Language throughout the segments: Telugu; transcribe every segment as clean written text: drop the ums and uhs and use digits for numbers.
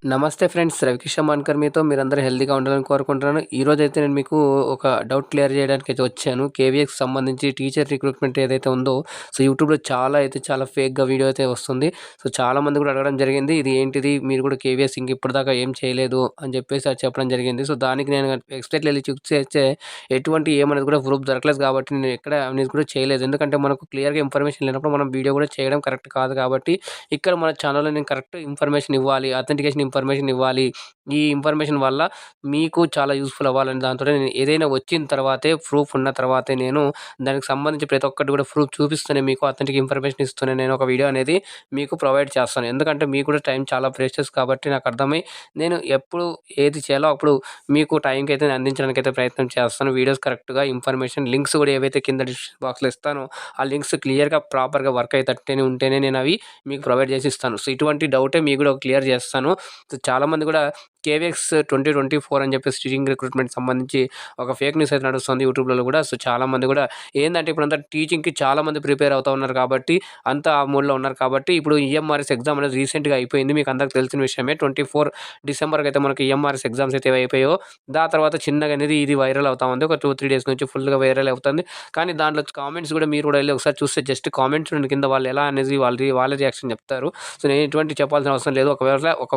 నమస్తే ఫ్రెండ్స్. రవికిష మాన్కర్ మీతో. మీరందరూ హెల్తీగా ఉండాలని కోరుకుంటున్నాను. ఈరోజైతే నేను మీకు ఒక డౌట్ క్లియర్ చేయడానికైతే వచ్చాను. కేవీఎస్‌కి సంబంధించి టీచర్ రిక్రూట్మెంట్ ఏదైతే ఉందో, యూట్యూబ్‌లో చాలా ఫేక్‌గా వీడియో అయితే వస్తుంది. చాలామంది కూడా అడగడం జరిగింది. ఇది ఏంటిది? మీరు కూడా కేవీఎస్ ఇప్పటిదాకా ఏం చేయలేదు అని చెప్పేసి అది చెప్పడం జరిగింది. దానికి నేను వెబ్‌సైట్‌లో వెళ్లి చెక్ చేస్తే ఎటువంటి ఏమనేది కూడా ప్రూఫ్ దొరకలేదు కాబట్టి నేను ఎక్కడ అనేది కూడా చేయలేదు. ఎందుకంటే మనకు క్లియర్‌గా ఇన్ఫర్మేషన్ లేనప్పుడు మనం వీడియో కూడా చేయడం కరెక్ట్ కాదు కాబట్టి ఇక్కడ మన ఛానల్‌లో నేను కరెక్ట్ ఇన్ఫర్మేషన్ ఇవ్వాలి. అథెంటికేషన్ ఇన్ఫర్మేషన్ ఇవ్వాలి. ఈ ఇన్ఫర్మేషన్ వల్ల మీకు చాలా యూజ్‌ఫుల్ అవ్వాలని దాంతోనే నేను ఏదైనా వచ్చిన తర్వాతే ప్రూఫ్ ఉన్న తర్వాతే నేను దానికి సంబంధించి ప్రతి ఒక్కటి కూడా ప్రూఫ్ చూపిస్తూనే మీకు అథెంటిక్ ఇన్ఫర్మేషన్ ఇస్తూనే నేను ఒక వీడియో అనేది మీకు ప్రొవైడ్ చేస్తాను. ఎందుకంటే మీకు కూడా టైం చాలా ప్రెషియస్ కాబట్టి నాకు అర్థమై నేను ఎప్పుడు ఏది చేయాలో అప్పుడు మీకు టైంకి అయితే అందించడానికైతే ప్రయత్నం చేస్తాను. వీడియోస్ కరెక్ట్‌గా ఇన్ఫర్మేషన్ లింక్స్ కూడా ఏవైతే కింద డిస్క్రిప్షన్ బాక్స్‌లో ఇస్తానో ఆ లింక్స్ క్లియర్‌గా ప్రాపర్‌గా వర్క్ అయ్యేటట్టేనే ఉంటేనే నేను అవి మీకు ప్రొవైడ్ చేసి ఇస్తాను. ఇటువంటి డౌటే మీకు కూడా క్లియర్ చేస్తాను. చాలామంది కూడా కేవీఎక్స్ 2024 అని చెప్పేసి టీచింగ్ రిక్రూట్మెంట్‌కి సంబంధించి ఒక ఫేక్ న్యూస్ అయితే నడుస్తుంది యూట్యూబ్‌లలో కూడా. చాలామంది కూడా ఏందంటే ఇప్పుడంతా టీచింగ్‌కి చాలామంది ప్రిపేర్ అవుతా ఉన్నారు కాబట్టి అంతా ఆ మూడ్‌లో ఉన్నారు కాబట్టి ఇప్పుడు ఈఎంఆర్ఎస్ ఎగ్జామ్ అనేది రీసెంట్‌గా అయిపోయింది. మీకు అందరికి తెలిసిన విషయమే. 24 డిసెంబర్‌కి అయితే మనకి ఈఎంఆర్ఎస్ ఎగ్జామ్స్ అయితే అయిపోయాయో దాని తర్వాత చిన్నగా అనేది ఇది వైరల్ అవుతా ఉంది. ఒక 2, 3 డేస్ నుంచి ఫుల్‌గా వైరల్ అవుతుంది. కానీ దాంట్లో కామెంట్స్ కూడా మీరు కూడా వెళ్లి ఒకసారి చూస్తే జస్ట్ కామెంట్స్ చూడండి కింద వాళ్ళు ఎలా అనేది వాళ్ళ రియాక్షన్ చెప్తారు. నేను ఎటువంటి చెప్పాల్సిన అవసరం లేదు. ఒకవేళ ఒక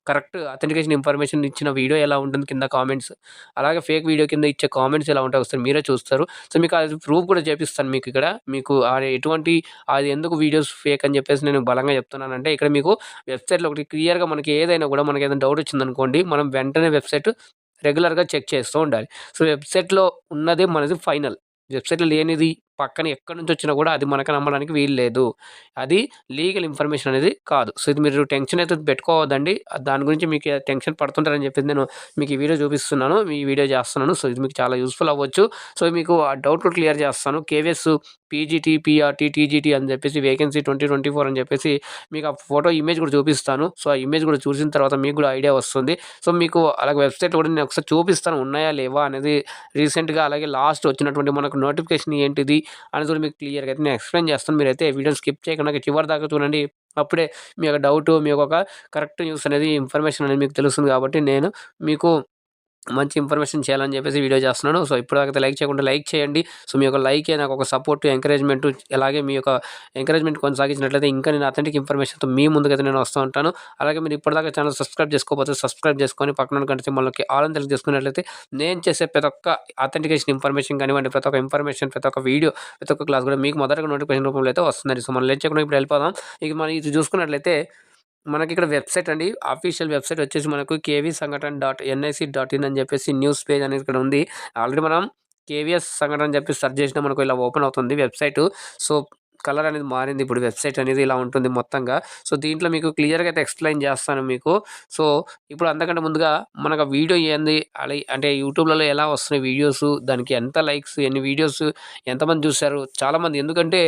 కరెక్ట్ అథెంటికేషన్ ఇన్ఫర్మేషన్ ఇచ్చిన వీడియో ఎలా ఉంటుంది కింద కామెంట్స్, అలాగే ఫేక్ వీడియో కింద ఇచ్చే కామెంట్స్ ఎలా ఉంటాయో ఒకసారి మీరే చూస్తారు. మీకు అది ప్రూఫ్ కూడా చేపిస్తాను మీకిక్కడ. మీకు ఎటువంటి అది ఎందుకు వీడియోస్ ఫేక్ అని చెప్పేసి నేను బలంగా చెప్తున్నానంటే, ఇక్కడ మీకు వెబ్‌సైట్‌లో ఒకటి క్లియర్‌గా మనకి ఏదైనా కూడా మనకేదైనా డౌట్ వచ్చిందనుకోండి, మనం వెంటనే వెబ్‌సైట్ రెగ్యులర్‌గా చెక్ చేస్తూ ఉండాలి. వెబ్‌సైట్‌లో ఉన్నదే మనది ఫైనల్. వెబ్‌సైట్‌లో లేనిది పక్కన ఎక్కడి నుంచి వచ్చినా కూడా అది మనకు నమ్మడానికి వీలు లేదు. అది లీగల్ ఇన్ఫర్మేషన్ అనేది కాదు. ఇది మీరు టెన్షన్ అయితే పెట్టుకోవద్దండి. దాని గురించి మీకు టెన్షన్ పడుతుంటారని చెప్పేసి నేను మీకు ఈ వీడియో చూపిస్తున్నాను. ఈ వీడియో చేస్తున్నాను. ఇది మీకు చాలా యూజ్‌ఫుల్ అవ్వచ్చు. మీకు ఆ డౌట్ కూడా క్లియర్ చేస్తాను. కేవీఎస్ పీజీటీ, పీఆర్టీ, టీజీటీ అని చెప్పేసి వేకెన్సీ 2024 అని చెప్పేసి మీకు ఆ ఫోటో ఇమేజ్ కూడా చూపిస్తాను. ఆ ఇమేజ్ కూడా చూసిన తర్వాత మీకు కూడా ఐడియా వస్తుంది. మీకు అలాగే వెబ్‌సైట్‌లో కూడా నేను ఒకసారి చూపిస్తాను. ఉన్నాయా? లేవా? అనేది రీసెంట్‌గా అలాగే లాస్ట్ వచ్చినటువంటి మనకు నోటిఫికేషన్ ఏంటిది అనేది కూడా మీకు క్లియర్‌గా అయితే నేను ఎక్స్‌ప్లెయిన్ చేస్తాను. మీరైతే వీడియోని స్కిప్ చేయకుండా చివరి దాకా చూడండి. అప్పుడే మీ యొక్క డౌటు, మీ యొక్క కరెక్ట్ న్యూస్ అనేది ఇన్ఫర్మేషన్ అనేది మీకు తెలుస్తుంది కాబట్టి నేను మీకు మంచి ఇన్ఫర్మేషన్ చేయాలని చెప్పేసి వీడియో చేస్తున్నాను. ఇప్పటిదాకా లైక్ చేయకుండా లైక్ చేయండి. మీ యొక్క లైకే నాకు ఒక సపోర్ట్, ఎంకరేజ్‌మెంట్. అలాగే మీ యొక్క ఎంకరేజ్‌మెంట్ కొనసాగించినట్లయితే ఇంకా నేను అథెంటిక్ ఇన్ఫర్మేషన్‌తో మీ ముందుకైతే నేను వస్తూ ఉంటాను. అలాగే మీరు ఇప్పటిదాకా ఛానల్ సబ్స్క్రైబ్ చేసుకోకపోతే సబ్స్క్రైబ్ చేసుకొని పక్కన ఉన్న గంట సింబల్‌కి ఆల్ అని సెలెక్ట్ చేసుకున్నట్లయితే నేను చేసే ప్రతి ఒక్క అథెంటికేషన్ ఇన్ఫర్మేషన్ కానివ్వండి, ప్రతి ఒక్క ఇన్ఫర్మేషన్, ప్రతి ఒక్క వీడియో, ప్రతి ఒక్క క్లాస్ కూడా మీకు మొదటగా నోటిఫికేషన్ రూపంలో అయితే వస్తుందండి. మనం లేట్ చేయకుండా ఇప్పుడు వెళ్ళిపోదాం. మనం ఇది చూసుకున్నట్లయితే మనకిక్కడ వెబ్‌సైట్ అండి. అఫీషియల్ వెబ్‌సైట్ వచ్చేసి మనకు kvsangathan.nic.in అని చెప్పేసి న్యూస్ పేజ్ అనేది ఇక్కడ ఉంది. ఆల్రెడీ మనం కేవీఎస్ సంఘటన అని చెప్పి సెర్చ్ చేసినా మనకు ఇలా ఓపెన్ అవుతుంది వెబ్‌సైటు. సో, కలర్ అనేది మారింది. ఇప్పుడు వెబ్‌సైట్ అనేది ఇలా ఉంటుంది మొత్తంగా. దీంట్లో మీకు క్లియర్‌గా అయితే ఎక్స్‌ప్లెయిన్ చేస్తాను మీకు. సో, ఇప్పుడు అంతకంటే ముందుగా మనకు వీడియో ఏంది అంటే యూట్యూబ్‌లలో ఎలా వస్తున్నాయి వీడియోసు, దానికి ఎంత లైక్స్, ఎన్ని వీడియోస్, ఎంతమంది చూసారు, చాలామంది ఎందుకంటే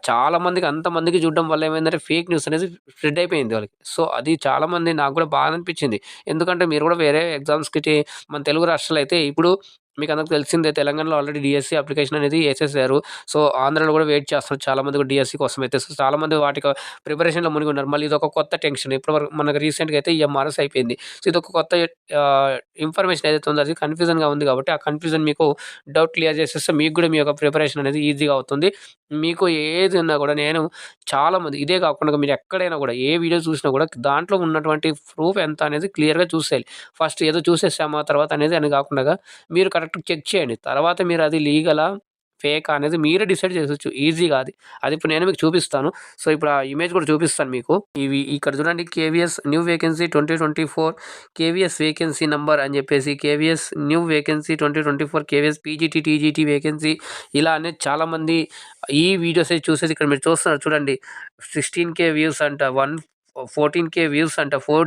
చాలామందికి అంతమందికి చూడడం వల్ల ఏమైందంటే ఫేక్ న్యూస్ అనేది స్ప్రెడ్ అయిపోయింది వాళ్ళకి. అది చాలామంది నాకు కూడా బాధ అనిపించింది. ఎందుకంటే మీరు కూడా వేరే ఎగ్జామ్స్‌కి మన తెలుగు రాష్ట్రాల్లో అయితే ఇప్పుడు మీకందరికి తెలిసిందే తెలంగాణలో ఆల్రెడీ డీఎస్సీ అప్లికేషన్ అనేది ఏసేసారు. ఆంధ్రాలో కూడా వెయిట్ చేస్తున్నారు చాలామంది కూడా డీఎస్సీ కోసం అయితే. చాలామంది వాటికి ప్రిపరేషన్‌లో మునిగి ఉన్నారు. మళ్ళీ ఇదొక కొత్త టెన్షన్. ఇప్పటివరకు మనకు రీసెంట్‌గా అయితే ఈఎంఆర్ఎస్ అయిపోయింది. ఇదొక కొత్త ఇన్ఫర్మేషన్ ఏదైతే ఉందో అది కన్‌ఫ్యూజన్‌గా ఉంది కాబట్టి ఆ కన్‌ఫ్యూజన్ మీకు డౌట్ క్లియర్ చేసేస్తే మీకు కూడా మీ యొక్క ప్రిపరేషన్ అనేది ఈజీగా అవుతుంది. మీకు ఏది ఉన్నా కూడా నేను చాలామంది ఇదే కాకుండా మీరు ఎక్కడైనా కూడా ఏ వీడియో చూసినా కూడా దాంట్లో ఉన్నటువంటి ప్రూఫ్ ఎంత అనేది క్లియర్‌గా చూసేయాలి. ఫస్ట్ ఏదో చూసేసామా తర్వాత అనేది అని కాకుండా మీరు కరెక్ట్‌గా చెక్ చేయండి. తర్వాత మీరు అది లీగలా? ఫేకా? అనేది మీరే డిసైడ్ చేసేయొచ్చు ఈజీగా అది. అది ఇప్పుడు నేను మీకు చూపిస్తాను. ఇప్పుడు ఆ ఇమేజ్ కూడా చూపిస్తాను మీకు. ఇక్కడ చూడండి KVS new vacancy 2024 KVS vacancy number అని చెప్పేసి KVS new vacancy 2024 KVS PGT, TGT vacancy ఇలా అనేది చాలామంది ఈ వీడియోస్ అయితే చూసేది ఇక్కడ మీరు చూస్తున్నారు చూడండి. 16,000 వ్యూస్ అంట. 14,000 వ్యూస్ అంట 4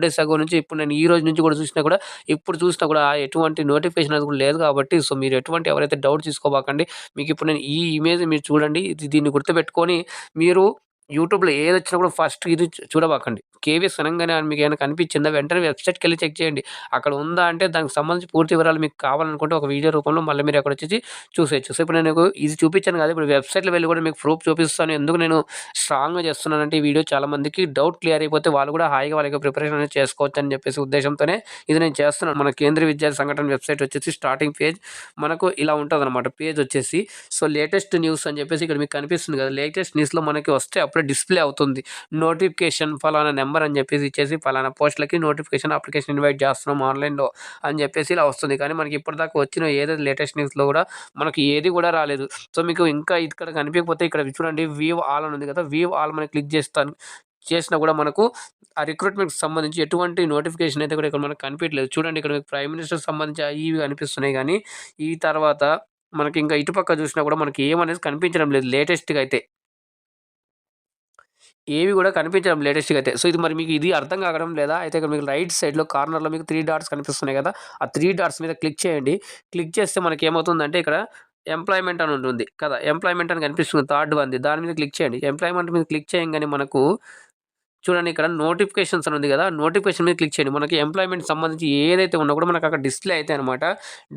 డేస్ అగో నుంచి ఇప్పుడు నేను ఈ రోజు నుంచి కూడా చూసినా కూడా ఇప్పుడు చూసినా కూడా ఎటువంటి నోటిఫికేషన్ అది కూడా లేదు కాబట్టి మీరు ఎటువంటి ఎవరైతే డౌట్ తీసుకోబాకండి. మీకు ఇప్పుడు నేను ఈ ఇమేజ్ మీరు చూడండి. దీన్ని గుర్తుపెట్టుకొని మీరు యూట్యూబ్‌లో ఏదొచ్చినా కూడా ఫస్ట్ ఇది చూడబాకండి. కేవీఎస్ అనంగానే మీకేమైనా కనిపించిందా వెంటనే వెబ్‌సైట్‌కెళ్ళి చెక్ చేయండి. అక్కడ ఉందా అంటే దానికి సంబంధించి పూర్తి వివరాలు మీకు కావాలనుకుంటే ఒక వీడియో రూపంలో మళ్ళీ మీరు అక్కడొచ్చేసి చూసేయొచ్చు. సో, ఇప్పుడు నేను మీకు ఇది చూపించాను కదా! ఇప్పుడు వెబ్‌సైట్‌లో వెళ్లి కూడా మీకు ప్రూఫ్ చూపిస్తాను. ఎందుకు నేను స్ట్రాంగ్‌గా చేస్తున్నానంటే ఈ వీడియో చాలా మందికి డౌట్ క్లియర్ అయిపోతే వాళ్ళు కూడా హాయిగా వాళ్ళ యొక్క ప్రిపరేషన్ అనేది చేసుకోవచ్చని చెప్పేసి ఉద్దేశంతోనే ఇది నేను చేస్తున్నాను. మన కేంద్రీయ విద్యార్థి సంఘటన వెబ్‌సైట్ వచ్చేసి స్టార్టింగ్ పేజ్ మనకు ఇలా ఉంటదనమాట. పేజ్ వచ్చేసి సో, లేటెస్ట్ న్యూస్ అని చెప్పేసి ఇక్కడ మీకు కనిపిస్తుంది కదా! లేటెస్ట్ న్యూస్‌లో మనకి వస్తే అప్పుడే డిస్‌ప్లే అవుతుంది. నోటిఫికేషన్ ఫలానా నంబర్ అని చెప్పేసి ఇచ్చేసి ఫలానా పోస్ట్‌లకి నోటిఫికేషన్ అప్లికేషన్ ఇన్వైట్ చేస్తున్నాం ఆన్‌లైన్‌లో అని చెప్పేసి ఇలా వస్తుంది. కానీ మనకి ఇప్పటిదాకా వచ్చిన ఏదైతే లేటెస్ట్ న్యూస్‌లో కూడా మనకి ఏది కూడా రాలేదు. సో, మీకు ఇంకా ఇక్కడ కనిపియకపోతే ఇక్కడ చూడండి వ్యూ ఆల్ అని ఉంది కదా! వ్యూ ఆల్ మీద క్లిక్ చేసినా కూడా మనకు ఆ రిక్రూట్‌మెంట్‌కి సంబంధించి ఎటువంటి నోటిఫికేషన్ అయితే కూడా ఇక్కడ మనకు కనిపియట్లేదు. చూడండి ఇక్కడ మీకు ప్రైమ్ మినిస్టర్‌కి సంబంధించి అయి ఇవి కనిపిస్తున్నాయి గానీ, ఈ తర్వాత మనకింకా ఇటుపక్క చూసినా కూడా మనకి ఏమనేది కనిపించడం లేదు లేటెస్ట్‌గా అయితే. ఏవి గూడా కనిపించడం లేటెస్ట్‌గా అయితే. సో, ఇది మరి మీకు ఇది అర్థం కావడం లేదా? అయితే ఇక్కడ మీకు రైట్ సైడ్‌లో కార్నర్‌లో మీకు 3 డాట్స్ కనిపిస్తున్నాయి గదా! ఆ 3 డాట్స్ మీద క్లిక్ చేయండి. క్లిక్ చేస్తే మనకేమవుతుందంటే ఇక్కడ ఎంప్లాయ్‌మెంట్ అని ఉంటుంది కదా! ఎంప్లాయ్‌మెంట్ అని కనిపిస్తుంది థర్డ్ వన్‌ది. దాని మీద క్లిక్ చేయండి. ఎంప్లాయ్‌మెంట్ మీద క్లిక్ చేయంగానే మనకు చూడండి ఇక్కడ నోటిఫికేషన్స్ అని ఉంది గదా! నోటిఫికేషన్ మీద క్లిక్ చేయండి. మనకి ఎంప్లాయ్‌మెంట్‌కి సంబంధించి ఏదైతే ఉన్నా కూడా మనకు అక్కడ డిస్‌ప్లే అయితాయన్నమాట.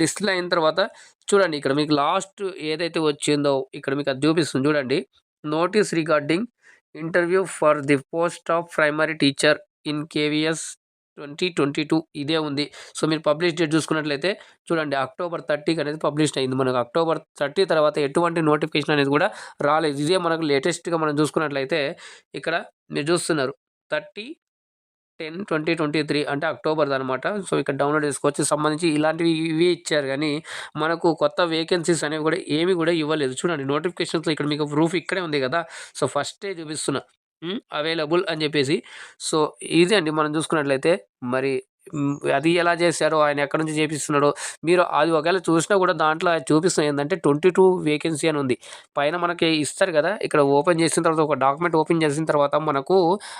డిస్‌ప్లే అయిన తర్వాత చూడండి ఇక్కడ మీకు లాస్ట్ ఏదైతే వచ్చిందో ఇక్కడ మీకు అది చూపిస్తుంది చూడండి. Notice regarding interview for the post of primary teacher in KVS 2022 ఇదే ఉంది. సో, మీరు పబ్లిష్ డేట్ చూసుకున్నట్లయితే చూడండి అక్టోబర్ 30కి అనేది పబ్లిష్డ్ అయింది. మనకు అక్టోబర్ 30 తర్వాత ఎటువంటి నోటిఫికేషన్ అనేది కూడా రాలేదు. ఇదే మనకు లేటెస్ట్‌గా మనం చూసుకున్నట్లయితే ఇక్కడ మీరు చూస్తున్నారు. 30/10/2023 అంటే అక్టోబర్‌దనమాట. సో, ఇక్కడ డౌన్‌లోడ్ చేసుకోవచ్చు. సంబంధించి ఇలాంటివి ఇవి ఇచ్చారు గానీ, మనకు కొత్త వేకెన్సీస్ అనేవి గూడా ఏమి గూడా ఇవ్వలేదు. చూడండి నోటిఫికేషన్స్‌లో ఇక్కడ మీకు ప్రూఫ్ ఇక్కడే ఉంది గదా! సో, ఫస్టే చూపిస్తున్నా. అవైలబుల్ అని జెప్పేసి. సో, ఇది అండి మనం చూసుకున్నట్లయితే మరి అది ఎలా చేశారో, ఆయన ఎక్కడి నుంచి చేపిస్తున్నాడో, మీరు అది ఒకవేళ చూసినా గూడా దాంట్లో అది చూపిస్తుంది ఏందంటే 22 వేకెన్సీ అని ఉంది. పైన మనకి ఇస్తారు గదా! ఇక్కడ ఓపెన్ చేసిన తర్వాత ఒక డాక్యుమెంట్ ఓపెన్ చేసిన తర్వాత మనకు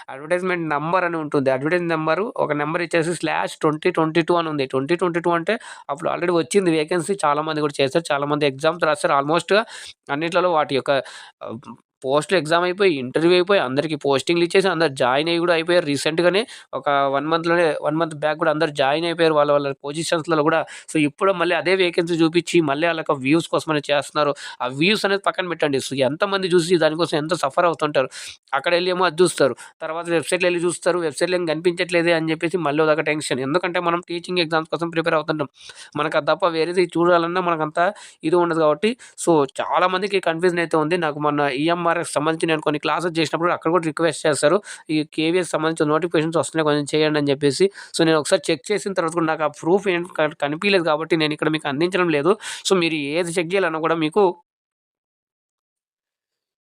అడ్వర్టైజ్‌మెంట్ నంబర్ అని ఉంటుంది. అడ్వర్టైజ్ నంబరు ఒక నంబర్ ఇచ్చేసి /2022 అని ఉంది. 2022 అంటే అప్పుడు ఆల్రెడీ వచ్చింది వేకెన్సీ చాలామంది కూడా చేశారు. చాలామంది ఎగ్జామ్స్ రాసారు. ఆల్మోస్ట్‌గా అన్నిట్లలో వాటి యొక్క ఆహ్, పోస్ట్‌లు ఎగ్జామ్ అయిపోయి, ఇంటర్వ్యూ అయిపోయి, అందరికి పోస్టింగ్‌లు ఇచ్చేసి అందరూ జాయిన్ అయ్యి కూడా అయిపోయారు. రీసెంట్‌గానే ఒక 1 మంత్ బ్యాక్ కూడా అందరూ జాయిన్ అయిపోయారు వాళ్ళ వాళ్ళ పొజిషన్స్‌లలో కూడా. సో, ఇప్పుడు మళ్ళీ అదే వేకెన్సీ చూపించి మళ్ళీ ఆళ్ళొక వ్యూస్ కోసమని చేస్తున్నారు. ఆ వ్యూస్ అనేది పక్కన పెట్టండి. సో, ఎంతమంది చూసి దానికోసం ఎంత సఫర్ అవుతుంటారు. అక్కడెళ్ళి ఏమో అది చూస్తారు. తర్వాత వెబ్‌సైట్‌లో ఎళ్లి చూస్తారు. వెబ్‌సైట్‌లో ఏం కనిపించట్లేదే అని చెప్పేసి మళ్ళీ అదొక టెన్షన్. ఎందుకంటే మనం టీచింగ్ ఎగ్జామ్స్ కోసం ప్రిపేర్ అవుతుంటాం. మనకు అది తప్ప వేరేది చూడాలన్నా మనకంత ఇది ఉండదు కాబట్టి సో, చాలా మందికి కన్‌ఫ్యూజన్ అయితే ఉంది. నాకు మొన్న ఈఎంఆర్‌కి సంబంధించి నేను కొన్ని క్లాసెస్ చేసినప్పుడు అక్కడ కూడా రిక్వెస్ట్ చేస్తారు. ఈ కేవీఎస్ సంబంధించిన నోటిఫికేషన్స్ వస్తున్నాయి కొంచెం చేయండి అని చెప్పేసి. సో, నేను ఒకసారి చెక్ చేసిన తర్వాత కూడా నాకు ఆ ప్రూఫ్ ఏం కనిపియలేదు కాబట్టి నేను ఇక్కడ మీకు అందించడం లేదు. సో, మీరు ఏది చెక్ చేయాలన్నా కూడా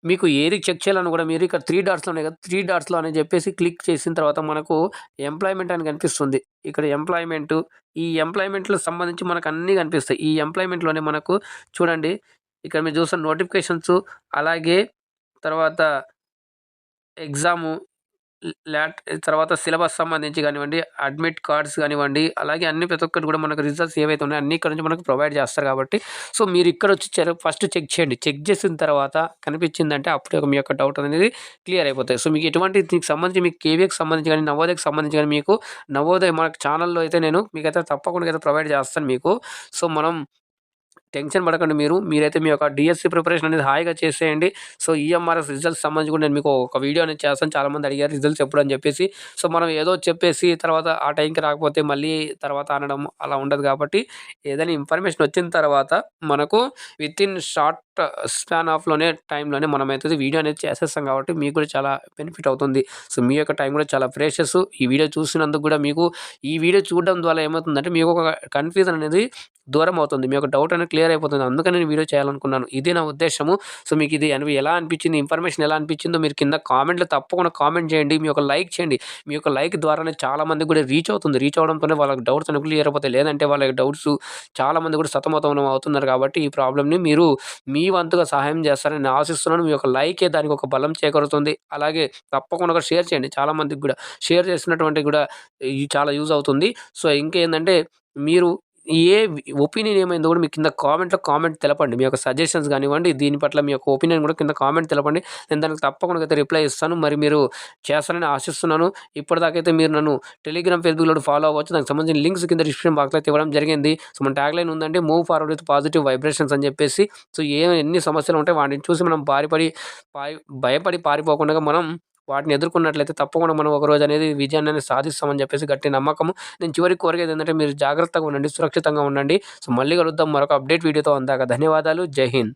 మీకు ఏది చెక్ చేయాలన్నా కూడా మీరు ఇక్కడ 3 డాట్స్‌లో ఉన్నాయి కదా! 3 డాట్స్‌లో అని చెప్పేసి క్లిక్ చేసిన తర్వాత మనకు ఎంప్లాయ్‌మెంట్ అని కనిపిస్తుంది. ఇక్కడ ఎంప్లాయ్‌మెంటు ఈ ఎంప్లాయ్‌మెంట్‌లో సంబంధించి మనకు అన్నీ కనిపిస్తాయి. ఈ ఎంప్లాయ్‌మెంట్‌లోనే మనకు చూడండి ఇక్కడ మీరు చూస్తున్న నోటిఫికేషన్స్ అలాగే తర్వాత ఎగ్జాము తర్వాత సిలబస్ సంబంధించి గానివ్వండి, అడ్మిట్ కార్డ్స్ గానివ్వండి, అలాగే అన్ని ప్రతి ఒక్కటి కూడా మనకు రిజల్ట్స్ ఏవైతే ఉన్నాయో అన్నీ ఇక్కడ నుంచి మనకు ప్రొవైడ్ చేస్తారు కాబట్టి, సో, మీరు ఇక్కడొచ్చి ఫస్ట్ చెక్ చేయండి. చెక్ చేసిన తర్వాత కనిపించిందంటే అప్పుడే మీ యొక్క డౌట్ అనేది క్లియర్ అయిపోతాయి. సో, మీకు ఎటువంటి దీనికి సంబంధించి మీకు కేవీకి సంబంధించి గాని, నవోదయకి సంబంధించి గాని మీకు నవోదయ మనకు ఛానెల్‌లో అయితే నేను మీకైతే తప్పకుండా అయితే ప్రొవైడ్ చేస్తాను మీకు. సో, మనం టెన్షన్ పడకండి మీరు. మీరైతే మీ యొక్క డీఎస్సీ ప్రిపరేషన్ అనేది హాయిగా చేసేయండి. సో, ఈఎంఆర్ఎస్ రిజల్ట్స్ సంబంధించి కూడా నేను మీకు ఒక వీడియో అనేది చేస్తాను. చాలామంది అడిగారు రిజల్ట్స్ ఎప్పుడని చెప్పేసి. సో, మనం ఏదో చెప్పేసి తర్వాత ఆ టైంకి రాకపోతే మళ్ళీ తర్వాత అనడం అలా ఉండదు కాబట్టి ఏదైనా ఇన్ఫర్మేషన్ వచ్చిన తర్వాత మనకు వితిన్ షార్ట్ స్పాన్ టైంలోనే మనమైతే వీడియో అనేది చేసేస్తాం కాబట్టి మీకు కూడా చాలా బెనిఫిట్ అవుతుంది. సో, మీ యొక్క టైం కూడా చాలా ప్రేషియస్. ఈ వీడియో చూసినందుకు కూడా మీకు ఈ వీడియో చూడడం ద్వారా ఏమవుతుందంటే మీకు ఒక కన్‌ఫ్యూజన్ అనేది దూరం అవుతుంది. మీ యొక్క డౌట్ అనేది క్లియర్ అయిపోతుంది. అందుకని నేను వీడియో చేయాలనుకున్నాను. ఇది నా ఉద్దేశ్యము. సో, మీకు ఇది ఎలా అనిపించింది? ఇన్ఫర్మేషన్ ఎలా అనిపించిందో మీరు కింద కామెంట్‌లో తప్పకుండా కామెంట్ చేయండి. మీ యొక్క లైక్ చేయండి. మీ యొక్క లైక్ ద్వారానే చాలా మందికి కూడా రీచ్ అవుతుంది. రీచ్ అవ్వడంతోనే వాళ్ళకి డౌట్స్ అనేవి క్లియర్ అయిపోతాయి. లేదంటే వాళ్ళ డౌట్స్ చాలా మంది కూడా సతమతం అవుతున్నారు కాబట్టి ఈ ప్రాబ్లమ్‌ని మీరు మీ వంతుగా సహాయం చేస్తారని నేను ఆశిస్తున్నాను. మీ యొక్క లైకే దానికి ఒక బలం చేకూరుతుంది. అలాగే తప్పకుండా కూడా షేర్ చేయండి. చాలా మందికి కూడా షేర్ చేసినటువంటివి కూడా చాలా యూజ్ అవుతుంది. సో, ఇంకేందంటే మీరు ఏ ఒపీనియన్ ఏమైందో కూడా మీ కింద కామెంట్‌లో కామెంట్ తెలపండి. మీ యొక్క సజెషన్స్ గానివ్వండి, దీని పట్ల మీ యొక్క ఒపీనియన్ కూడా కింద కామెంట్ తెలపండి. నేను దానికి తప్పకుండా అయితే రిప్లై ఇస్తాను. మరి మీరు చేస్తారని ఆశిస్తున్నాను. ఇప్పటిదాకైతే మీరు నన్ను టెలిగ్రామ్, ఫేస్‌బుక్‌లో కూడా ఫాలో అవ్వచ్చు. దానికి సంబంధించిన లింక్స్ కింద డిస్క్రిప్షన్ బాక్స్‌లో అయితే ఇవ్వడం జరిగింది. సో, మన ట్యాగ్‌లైన్ ఉందండి move forward with positive vibrations అని చెప్పేసి. సో, ఎన్ని సమస్యలు ఉంటాయి వాటిని చూసి మనం పారి భయపడి పారిపోకుండా మనం వాటిని ఎదుర్కొన్నట్లయితే తప్పకుండా మనం ఒకరోజు అనేది విజయాన్ని సాధిస్తామని చెప్పేసి గట్టి నమ్మకము. నేను చివరికి కోరికేది ఏంటంటే మీరు జాగ్రత్తగా ఉండండి, సురక్షితంగా ఉండండి. సో, మళ్ళీ కలుద్దాం మరొక అప్డేట్ వీడియోతో. అందాక ధన్యవాదాలు. జై హింద్.